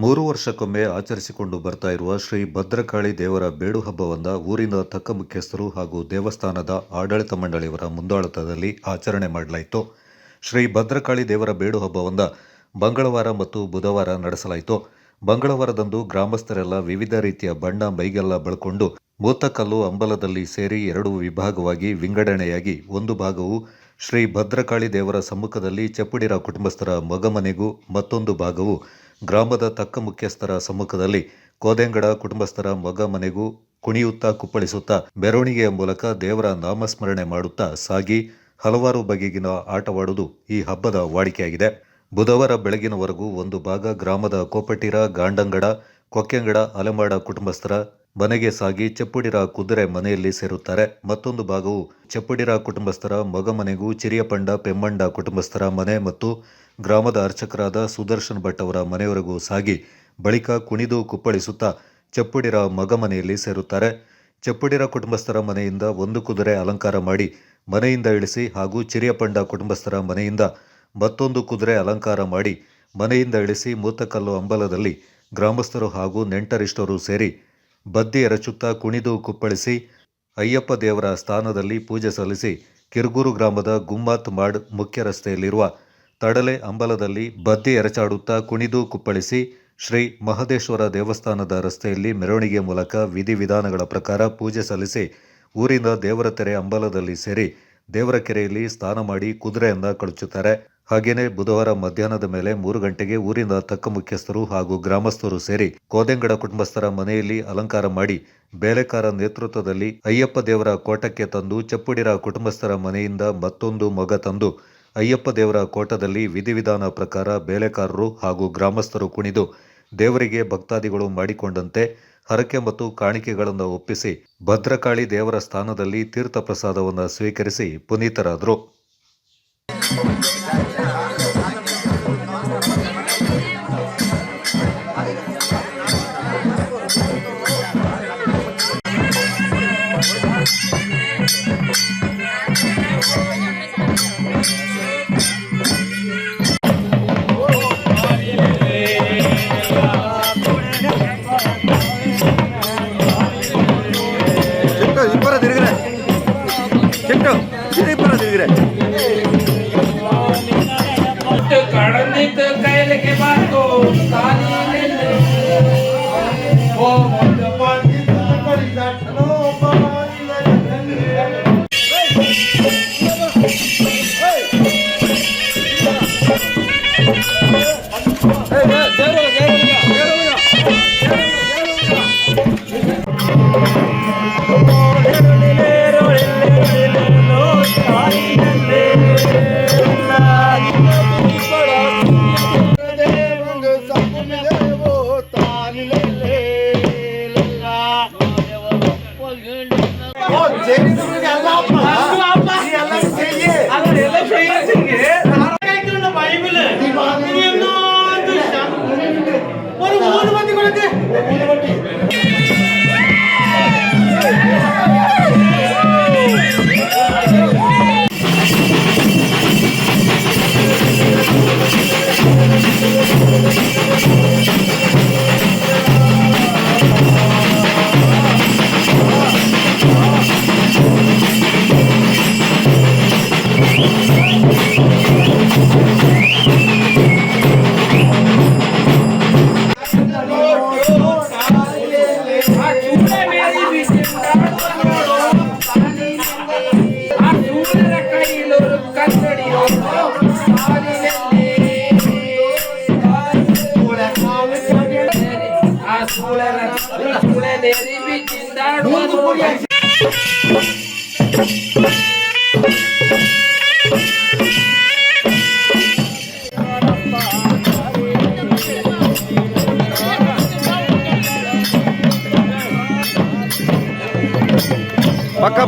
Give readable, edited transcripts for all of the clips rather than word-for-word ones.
3 ವರ್ಷಕ್ಕೊಮ್ಮೆ ಆಚರಿಸಿಕೊಂಡು ಬರ್ತಾ ಇರುವ ಶ್ರೀ ಭದ್ರಕಾಳಿ ದೇವರ ಬೇಡು ಹಬ್ಬವನ್ನು ಊರಿನ ತಕ್ಕ ಮುಖ್ಯಸ್ಥರು ಹಾಗೂ ದೇವಸ್ಥಾನದ ಆಡಳಿತ ಮಂಡಳಿಯವರ ಮುಂದಾಳತ್ವದಲ್ಲಿ ಆಚರಣೆ ಮಾಡಲಾಯಿತು. ಶ್ರೀ ಭದ್ರಕಾಳಿ ದೇವರ ಬೇಡು ಹಬ್ಬವನ್ನು ಮಂಗಳವಾರ ಮತ್ತು ಬುಧವಾರ ನಡೆಸಲಾಯಿತು. ಮಂಗಳವಾರದಂದು ಗ್ರಾಮಸ್ಥರೆಲ್ಲ ವಿವಿಧ ರೀತಿಯ ಬಣ್ಣ ಮೈಗೆಲ್ಲ ಬಳಕೊಂಡು ಮೂತಕಲ್ಲು ಅಂಬಲದಲ್ಲಿ ಸೇರಿ 2 ವಿಭಾಗವಾಗಿ ವಿಂಗಡಣೆಯಾಗಿ ಒಂದು ಭಾಗವು ಶ್ರೀ ಭದ್ರಕಾಳಿ ದೇವರ ಸಮ್ಮುಖದಲ್ಲಿ ಚಪ್ಪುಡಿರ ಕುಟುಂಬಸ್ಥರ ಮಗಮನೆಗೂ, ಮತ್ತೊಂದು ಭಾಗವು ಗ್ರಾಮದ ತಕ್ಕ ಮುಖ್ಯಸ್ಥರ ಸಮ್ಮುಖದಲ್ಲಿ ಕೋದೆಂಗಡ ಕುಟುಂಬಸ್ಥರ ಮಗ ಮನೆಗೂ ಕುಣಿಯುತ್ತಾ ಕುಪ್ಪಳಿಸುತ್ತಾ ಮೆರವಣಿಗೆಯ ಮೂಲಕ ದೇವರ ನಾಮಸ್ಮರಣೆ ಮಾಡುತ್ತಾ ಸಾಗಿ ಹಲವಾರು ಬಗೆಗಿನ ಆಟವಾಡುವುದು ಈ ಹಬ್ಬದ ವಾಡಿಕೆಯಾಗಿದೆ. ಬುಧವಾರ ಬೆಳಗಿನವರೆಗೂ ಒಂದು ಭಾಗ ಗ್ರಾಮದ ಕೋಪಟಿರ, ಗಾಂಡಂಗಡ, ಕೊಕ್ಕೆಂಗಡ, ಅಲೆಮಾಡ ಕುಟುಂಬಸ್ಥರ ಮನೆಗೆ ಸಾಗಿ ಚಪ್ಪುಡಿರ ಕುದುರೆ ಮನೆಯಲ್ಲಿ ಸೇರುತ್ತಾರೆ. ಮತ್ತೊಂದು ಭಾಗವು ಚಪ್ಪುಡಿರ ಕುಟುಂಬಸ್ಥರ ಮಗಮನೆಗೂ, ಚಿರಿಯಪಂಡ, ಪೆಮ್ಮಂಡ ಕುಟುಂಬಸ್ಥರ ಮನೆ ಮತ್ತು ಗ್ರಾಮದ ಅರ್ಚಕರಾದ ಸುದರ್ಶನ್ ಭಟ್ ಅವರ ಮನೆಯವರೆಗೂ ಸಾಗಿ ಬಳಿಕ ಕುಣಿದು ಕುಪ್ಪಳಿಸುತ್ತಾ ಚಪ್ಪುಡಿರ ಮಗಮನೆಯಲ್ಲಿ ಸೇರುತ್ತಾರೆ. ಚಪ್ಪುಡಿರ ಕುಟುಂಬಸ್ಥರ ಮನೆಯಿಂದ ಒಂದು ಕುದುರೆ ಅಲಂಕಾರ ಮಾಡಿ ಮನೆಯಿಂದ ಇಳಿಸಿ ಹಾಗೂ ಚಿರಿಯಪಂಡ ಕುಟುಂಬಸ್ಥರ ಮನೆಯಿಂದ ಮತ್ತೊಂದು ಕುದುರೆ ಅಲಂಕಾರ ಮಾಡಿ ಮನೆಯಿಂದ ಇಳಿಸಿ ಮೂತಕಲ್ಲು ಅಂಬಲದಲ್ಲಿ ಗ್ರಾಮಸ್ಥರು ಹಾಗೂ ನೆಂಟರಿಷ್ಟರು ಸೇರಿ ಬದ್ದಿ ಎರಚುತ್ತಾ ಕುಣಿದು ಕುಪ್ಪಳಿಸಿ ಅಯ್ಯಪ್ಪ ದೇವರ ಸ್ಥಾನದಲ್ಲಿ ಪೂಜೆ ಸಲ್ಲಿಸಿ ಕಿರುಗೂರು ಗ್ರಾಮದ ಗುಮ್ಮತ್ ಮಾಡ್ ಮುಖ್ಯ ರಸ್ತೆಯಲ್ಲಿರುವ ತಡಲೆ ಅಂಬಲದಲ್ಲಿ ಬದ್ದಿ ಎರಚಾಡುತ್ತಾ ಕುಣಿದು ಕುಪ್ಪಳಿಸಿ ಶ್ರೀ ಮಹದೇಶ್ವರ ದೇವಸ್ಥಾನದ ರಸ್ತೆಯಲ್ಲಿ ಮೆರವಣಿಗೆ ಮೂಲಕ ವಿಧಿವಿಧಾನಗಳ ಪ್ರಕಾರ ಪೂಜೆ ಸಲ್ಲಿಸಿ ಊರಿನ ದೇವರ ತೆರೆ ಅಂಬಲದಲ್ಲಿ ಸೇರಿ ದೇವರ ಕೆರೆಯಲ್ಲಿ ಸ್ನಾನ ಮಾಡಿ ಕುದುರೆಯನ್ನ ಕಳುಚುತ್ತಾರೆ. ಹಾಗೇನೆ ಬುಧವಾರ ಮಧ್ಯಾಹ್ನದ ಮೇಲೆ 3 ಗಂಟೆಗೆ ಊರಿನ ತಕ್ಕ ಮುಖ್ಯಸ್ಥರು ಹಾಗೂ ಗ್ರಾಮಸ್ಥರು ಸೇರಿ ಕೋದೆಂಗಡ ಕುಟುಂಬಸ್ಥರ ಮನೆಯಲ್ಲಿ ಅಲಂಕಾರ ಮಾಡಿ ಬೇಲೆಕಾರ ನೇತೃತ್ವದಲ್ಲಿ ಅಯ್ಯಪ್ಪ ದೇವರ ಕೋಟಕ್ಕೆ ತಂದು ಚಪ್ಪುಡಿರ ಕುಟುಂಬಸ್ಥರ ಮನೆಯಿಂದ ಮತ್ತೊಂದು ಮೊಗ ತಂದು ಅಯ್ಯಪ್ಪ ದೇವರ ಕೋಟದಲ್ಲಿ ವಿಧಿವಿಧಾನ ಪ್ರಕಾರ ಬೇಲೆಕಾರರು ಹಾಗೂ ಗ್ರಾಮಸ್ಥರು ಕುಣಿದು ದೇವರಿಗೆ ಭಕ್ತಾದಿಗಳು ಮಾಡಿಕೊಂಡಂತೆ ಹರಕೆ ಮತ್ತು ಕಾಣಿಕೆಗಳನ್ನು ಒಪ್ಪಿಸಿ ಭದ್ರಕಾಳಿ ದೇವರ ಸ್ಥಾನದಲ್ಲಿ ತೀರ್ಥ ಪ್ರಸಾದವನ್ನು ಸ್ವೀಕರಿಸಿ ಪುನೀತರಾದರು. கடந்தித்து கையிலுக்கு பார்த்தோ தானிலே ஓ மொத்த பாண்டித்து கரிதட்டனோ பாயிலே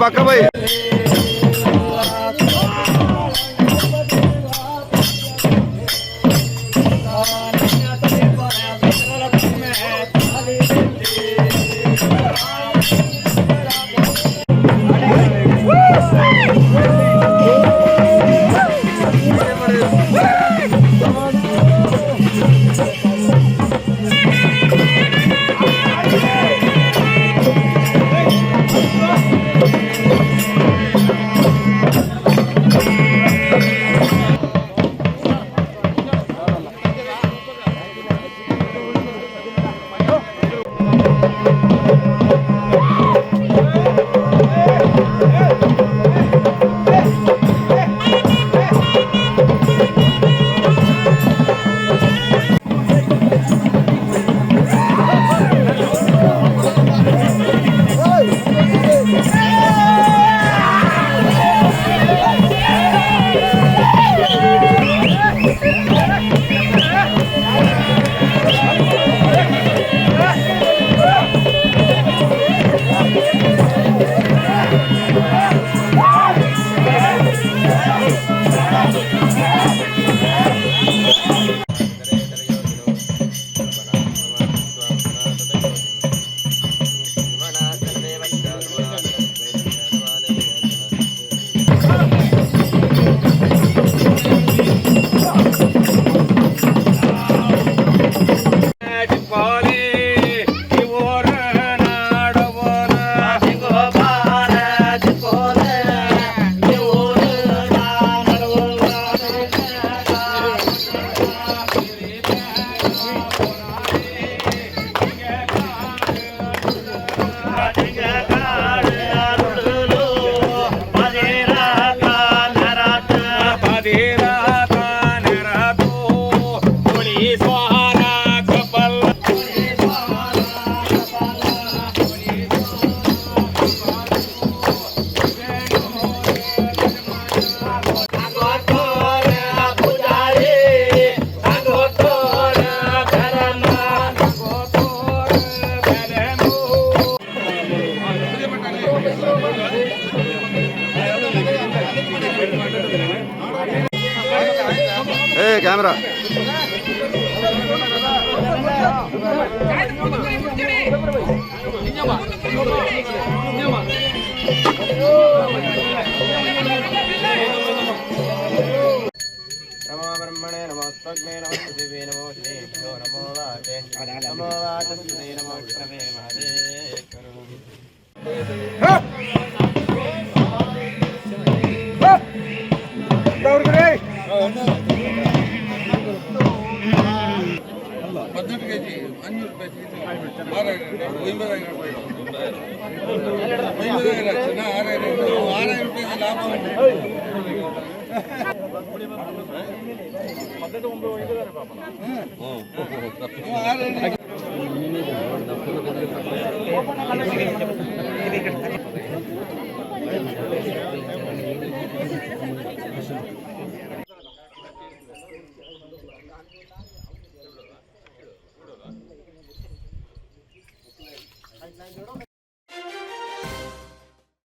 Baka भाई नमो ब्रह्मणे नमोस्तग्ने नमो पृथिवे नमो श्रीभ्यो नमो वाचस्पते नमो विष्णवे